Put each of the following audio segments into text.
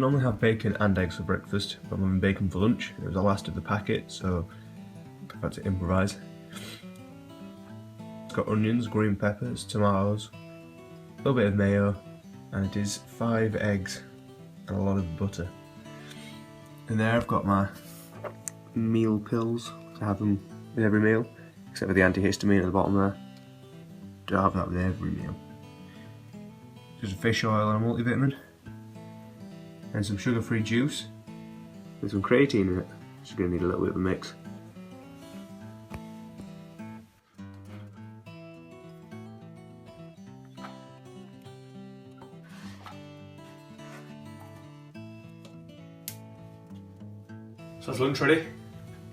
I normally have bacon and eggs for breakfast, but I'm having bacon for lunch. It was the last of the packet, so I've had to improvise. It's got onions, green peppers, tomatoes, a little bit of mayo, and it is 5 eggs and a lot of butter. And there I've got my meal pills. I have them with every meal, except for the antihistamine at the bottom there. Don't have that with every meal. Just a fish oil and a multivitamin. And some sugar-free juice with some creatine in it. Just going to need a little bit of a mix. So that's lunch ready.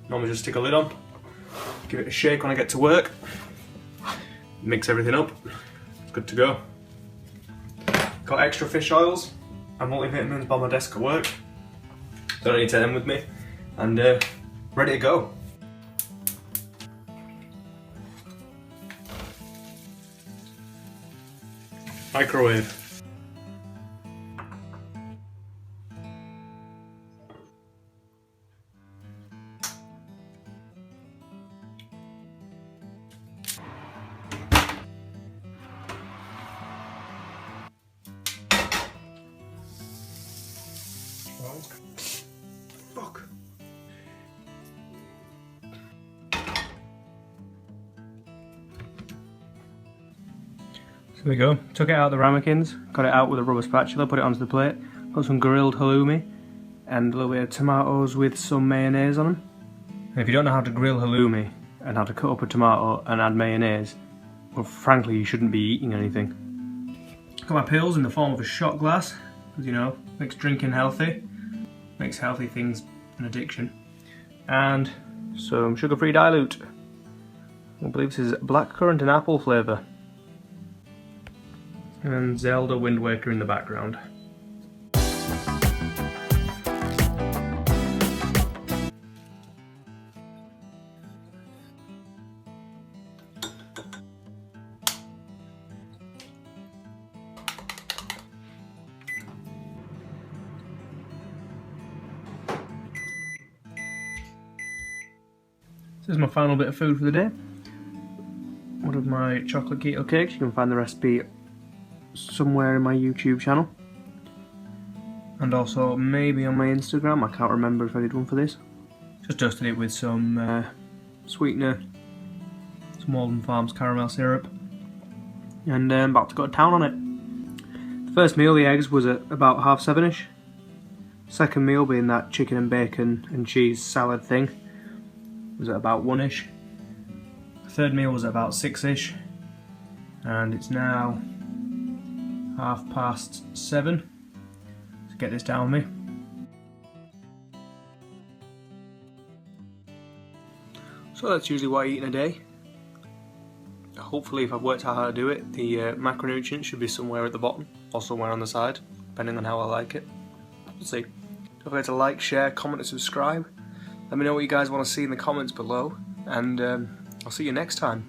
Normally just stick a lid on, give it a shake when I get to work, mix everything up, it's good to go. Got extra fish oils and multivitamins by my desk at work, so I don't need to take them with me, and ready to go. Microwave. Fuck. So there we go. Took it out of the ramekins, got it out with a rubber spatula, put it onto the plate. Got some grilled halloumi and a little bit of tomatoes with some mayonnaise on them. And if you don't know how to grill halloumi and how to cut up a tomato and add mayonnaise, well, frankly, you shouldn't be eating anything. Got my pills in the form of a shot glass, because you know, makes drinking healthy, makes healthy things an addiction. And some sugar-free dilute. I believe this is blackcurrant and apple flavour. And Zelda Wind Waker in the background. This is my final bit of food for the day. One of my chocolate keto cakes. You can find the recipe somewhere in my YouTube channel. And also maybe on my Instagram. I can't remember if I did one for this. Just dusted it with some sweetener, some Walden Farms caramel syrup. And about to go to town on it. The first meal, the eggs, was at about 7:30ish. Second meal, being that chicken and bacon and cheese salad thing, was at about 1ish. The third meal was at about 6ish, and it's now 7:30. Let's get this down with me. So that's usually what I eat in a day. Hopefully, if I've worked out how to do it, the macronutrients should be somewhere at the bottom or somewhere on the side, depending on how I like it. We'll see. Don't forget to like, share, comment and subscribe. Let me know what you guys want to see in the comments below, and I'll see you next time.